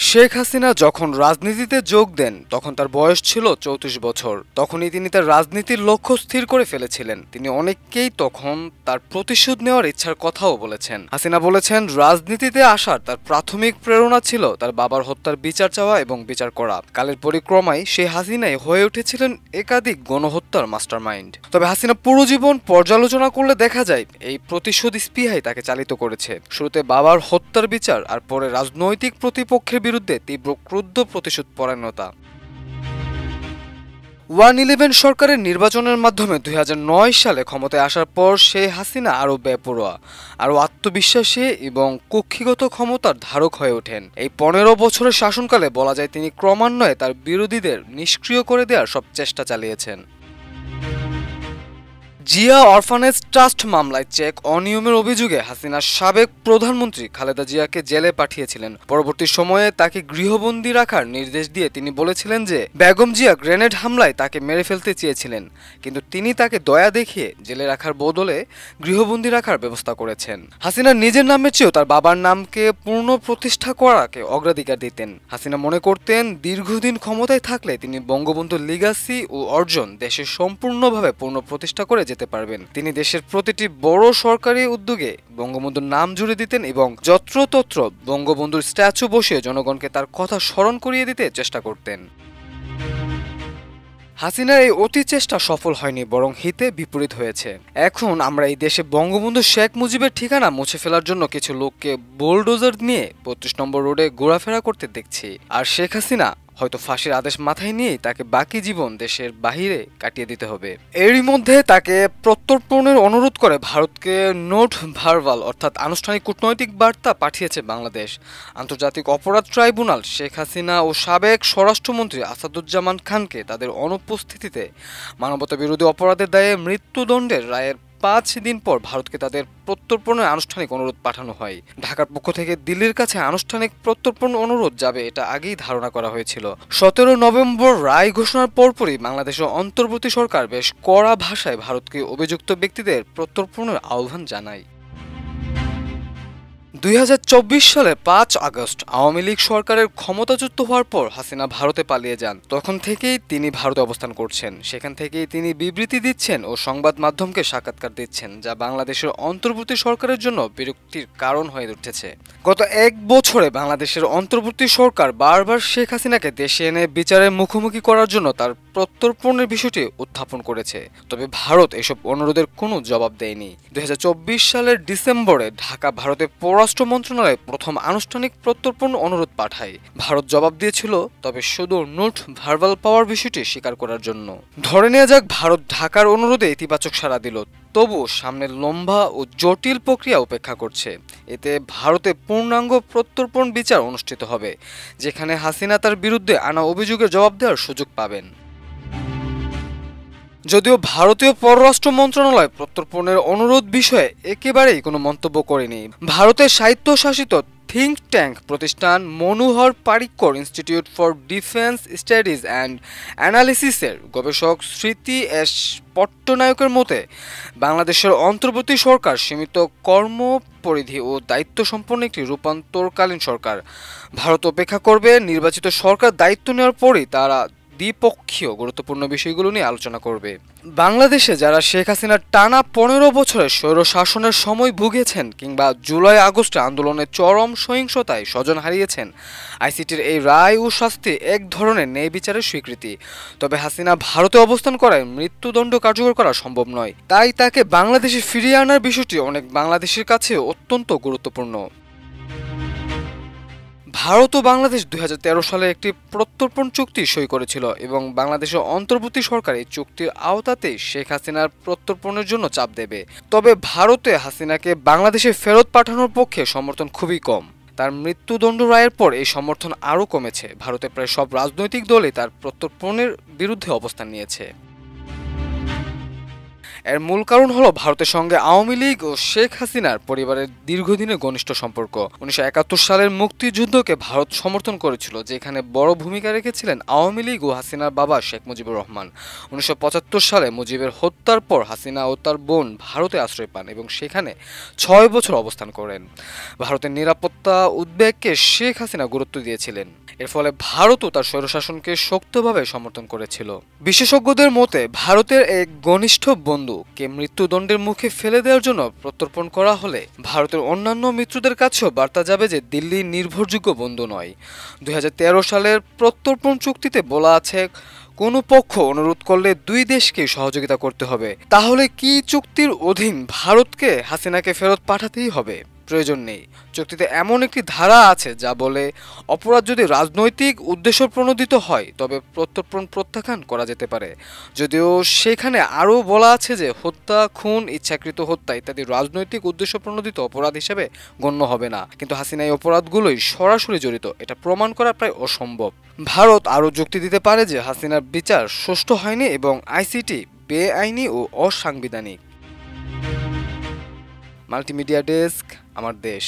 শেখ হাসিনা যখন রাজনীতিতে যোগ দেন তখন তার বয়স ছিল ৩৪ বছর। তখনই তিনি তার রাজনীতির লক্ষ্য স্থির করে ফেলেছিলেন। তিনি অনেককেই তখন তার প্রতিশোধ নেওয়ার ইচ্ছার কথাও বলেছেন। হাসিনা বলেছেন, রাজনীতিতে আসার তার প্রাথমিক প্রেরণা ছিল তার বাবার হত্যার বিচার চাওয়া এবং বিচার করা। কালের পরিক্রমায় সেই হাসিনাই হয়ে উঠেছিলেন একাধিক গণহত্যার মাস্টারমাইন্ড। তবে হাসিনা পুরো জীবন পর্যালোচনা করলে দেখা যায় এই প্রতিশোধ স্পৃহাই তাকে চালিত করেছে। শুরুতে বাবার হত্যার বিচার, আর পরে রাজনৈতিক প্রতিপক্ষের বিরুদ্ধে তীব্র ক্রুদ্ধ প্রতিশোধ পরায়ণতা। 1-11 সরকারের নির্বাচনের মাধ্যমে 2009 সালে ক্ষমতায় আসার পর শেখ হাসিনা আরও বেপরোয়া, আরও আত্মবিশ্বাসী এবং কক্ষিগত ক্ষমতার ধারক হয়ে ওঠেন। এই 15 বছরের শাসনকালে বলা যায় তিনি ক্রমান্বয়ে তার বিরোধীদের নিষ্ক্রিয় করে দেওয়ার সব চেষ্টা চালিয়েছেন। জিয়া অরফানেজ ট্রাস্ট মামলায় চেক অনিয়মের অভিযোগে হাসিনা সাবেক প্রধানমন্ত্রী খালেদা জিয়াকে জেলে পাঠিয়েছিলেন। পরবর্তী সময়ে তাকে গৃহবন্দী রাখার নির্দেশ দিয়ে তিনি বলেছিলেন যে বেগম জিয়া গ্রেনেড হামলায় তাকে মেরে ফেলতে চেয়েছিলেন, কিন্তু তিনি তাকে দয়া দেখিয়ে জেলে রাখার বদলে গৃহবন্দী রাখার ব্যবস্থা করেছেন। হাসিনা নিজের নামের চেয়েও তার বাবার নামকে পূর্ণ প্রতিষ্ঠা করাকে অগ্রাধিকার দিতেন। হাসিনা মনে করতেন দীর্ঘদিন ক্ষমতায় থাকলে তিনি বঙ্গবন্ধুর লিগাসি ও অর্জন দেশে সম্পূর্ণভাবে পূর্ণ প্রতিষ্ঠা করে যেতে পারবেন। তিনি দেশের প্রতিটি বড় সরকারি উদ্যোগে বঙ্গবন্ধুর নাম জুড়ে দিতেন এবং যত্রতত্র বঙ্গবন্ধুর স্ট্যাচু বসিয়ে জনগণকে তার কথা স্মরণ করিয়ে দিতে চেষ্টা করতেন। হাসিনার এই অতি চেষ্টা সফল হয়নি, বরং হিতে বিপরীত হয়েছে। এখন আমরা এই দেশে বঙ্গবন্ধু শেখ মুজিবের ঠিকানা মুছে ফেলার জন্য কিছু লোককে বোলডোজার নিয়ে 32 নম্বর রোডে ঘোরাফেরা করতে দেখছি। আর শেখ হাসিনা হয়তো ফাঁসির আদেশ মাথায় নিয়েই তাকে বাকি জীবন দেশের বাহিরে কাটিয়ে দিতে হবে। এরই মধ্যে তাকে প্রত্যর্পণের অনুরোধ করে ভারতকে নোট ভার্বাল অর্থাৎ আনুষ্ঠানিক কূটনৈতিক বার্তা পাঠিয়েছে বাংলাদেশ। আন্তর্জাতিক অপরাধ ট্রাইব্যুনাল শেখ হাসিনা ও সাবেক স্বরাষ্ট্রমন্ত্রী আসাদুজ্জামান খানকে তাদের অনুপস্থিতিতে মানবতাবিরোধী অপরাধের দায়ে মৃত্যুদণ্ডের রায়ের 5 দিন পর ভারতকে তাদের প্রত্যর্পণের আনুষ্ঠানিক অনুরোধ পাঠানো হয়। ঢাকার পক্ষ থেকে দিল্লির কাছে আনুষ্ঠানিক প্রত্যর্পণ অনুরোধ যাবে এটা আগেই ধারণা করা হয়েছিল। 17 নভেম্বর রায় ঘোষণার পরপরই বাংলাদেশের অন্তর্বর্তী সরকার বেশ কড়া ভাষায় ভারতকে অভিযুক্ত ব্যক্তিদের প্রত্যর্পণের আহ্বান জানায়। 2024 সালের 5 আগস্ট আওয়ামী লীগ সরকারের ক্ষমতাচ্যুত হওয়ার পর হাসিনা ভারতে পালিয়ে যান। তখন থেকেই তিনি ভারতে অবস্থান করছেন। সেখান থেকেই তিনি বিবৃতি দিচ্ছেন ও সংবাদ মাধ্যমকে সাক্ষাৎকার দিচ্ছেন, যা বাংলাদেশের অন্তর্বর্তী সরকারের জন্য বিরক্তির কারণ হয়ে উঠেছে। গত 1 বছরে বাংলাদেশের অন্তর্বর্তী সরকার বারবার শেখ হাসিনাকে দেশে এনে বিচারের মুখোমুখি করার জন্য তার প্রত্যর্পণের বিষয়টি উত্থাপন করেছে। তবে ভারত এসব অনুরোধের কোনো জবাব দেয়নি। 2024 সালের ডিসেম্বরে ঢাকা ভারতে পররাষ্ট্র মন্ত্রণালয় প্রথম আনুষ্ঠানিক প্রত্যর্পণ অনুরোধ পাঠায়। ভারত জবাব দিয়েছিল, তবে শুধু নোট ভার্বাল পাওয়ার বিষয়টি স্বীকার করার জন্য। ধরে নেওয়া যাক ভারত ঢাকার অনুরোধে ইতিবাচক সাড়া দিল, তবু সামনে লম্বা ও জটিল প্রক্রিয়া উপেক্ষা করছে। এতে ভারতে পূর্ণাঙ্গ প্রত্যর্পণ বিচার অনুষ্ঠিত হবে, যেখানে হাসিনা তার বিরুদ্ধে আনা অভিযোগের জবাব দেওয়ার সুযোগ পাবেন। যদিও ভারতীয় পররাষ্ট্র মন্ত্রণালয় প্রত্যর্পণের অনুরোধ বিষয়ে একেবারেই কোনো মন্তব্য করেনি। ভারতের স্বায়ত্তশাসিত থিঙ্ক ট্যাঙ্ক প্রতিষ্ঠান Manohar Parrikar institute for defence studies and অ্যানালিসিসের গবেষক স্মৃতি এস পট্টনায়কের মতে, বাংলাদেশের অন্তর্বর্তী সরকার সীমিত কর্মপরিধি ও দায়িত্ব সম্পন্ন একটি রূপান্তরকালীন সরকার। ভারত অপেক্ষা করবে, নির্বাচিত সরকার দায়িত্ব নেওয়ার পরই তারা দ্বিপক্ষীয় গুরুত্বপূর্ণ বিষয়গুলো নিয়ে আলোচনা করবে। বাংলাদেশে যারা শেখ হাসিনার টানা 15 বছরের স্বৈর শাসনের সময় ভুগেছেন কিংবা জুলাই আগস্টে আন্দোলনের চরম সহিংসতায় স্বজন হারিয়েছেন, আইসিটির এই রায় ও শাস্তি এক ধরনের ন্যায় বিচারের স্বীকৃতি। তবে হাসিনা ভারতে অবস্থান করায় মৃত্যুদণ্ড কার্যকর করা সম্ভব নয়। তাই তাকে বাংলাদেশে ফিরিয়ে আনার বিষয়টি অনেক বাংলাদেশের কাছে অত্যন্ত গুরুত্বপূর্ণ। ভারত ও বাংলাদেশ 2013 সালে একটি প্রত্যর্পণ চুক্তি সই করেছিল এবং বাংলাদেশের অন্তর্বর্তী সরকার এই চুক্তির আওতাতেই শেখ হাসিনার প্রত্যর্পণের জন্য চাপ দেবে। তবে ভারতে হাসিনাকে বাংলাদেশে ফেরত পাঠানোর পক্ষে সমর্থন খুবই কম। তার মৃত্যুদণ্ড রায়ের পর এই সমর্থন আরও কমেছে। ভারতে প্রায় সব রাজনৈতিক দলই তার প্রত্যর্পণের বিরুদ্ধে অবস্থান নিয়েছে। এর মূল কারণ হলো ভারতের সঙ্গে আওয়ামী লীগ ও শেখ হাসিনার পরিবারের দীর্ঘদিনের ঘনিষ্ঠ সম্পর্ক। 1971 সালের মুক্তিযুদ্ধকে ভারত সমর্থন করেছিল, যেখানে বড় ভূমিকা রেখেছিলেন আওয়ামী লীগ ও হাসিনার বাবা শেখ মুজিবুর রহমান। 1975 সালে মুজিবের হত্যার পর হাসিনা ও তার বোন ভারতে আশ্রয় পান এবং সেখানে 6 বছর অবস্থান করেন। ভারতের নিরাপত্তা উদ্বেগকে শেখ হাসিনা গুরুত্ব দিয়েছিলেন। এর ফলে ভারতও তার স্বৈরশাসনকে শক্তভাবে সমর্থন করেছিল। বিশেষজ্ঞদের মতে ভারতের এক ঘনিষ্ঠ বন্ধুকে মৃত্যুদণ্ডের মুখে ফেলে দেওয়ার জন্য প্রত্যর্পণ করা হলে ভারতের অন্যান্য মিত্রদের কাছেও বার্তা যাবে যে দিল্লি নির্ভরযোগ্য বন্ধু নয়। 2013 সালের প্রত্যর্পণ চুক্তিতে বলা আছে, কোনো পক্ষ অনুরোধ করলে দুই দেশকে সহযোগিতা করতে হবে। তাহলে কি চুক্তির অধীন ভারতকে হাসিনাকে ফেরত পাঠাতেই হবে? প্রয়োজন নেই। চুক্তিতে এমন একটি ধারা আছে যা বলে, অপরাধ যদি রাজনৈতিক উদ্দেশ্য প্রণোদিত হয় তবে প্রত্যর্পণ প্রত্যাখ্যান করা যেতে পারে। যদিও সেখানে আরও বলা আছে যে হত্যা, খুন, ইচ্ছাকৃত হত্যা ইত্যাদি রাজনৈতিক উদ্দেশ্য প্রণোদিত অপরাধ হিসেবে গণ্য হবে না। কিন্তু হাসিনা এই অপরাধগুলোই সরাসরি জড়িত, এটা প্রমাণ করা প্রায় অসম্ভব। ভারত আরও যুক্তি দিতে পারে যে হাসিনার বিচার সুষ্ঠু হয়নি এবং আইসিটি বেআইনি ও অসাংবিধানিক। মাল্টিমিডিয়া ডেস্ক, আমার দেশ।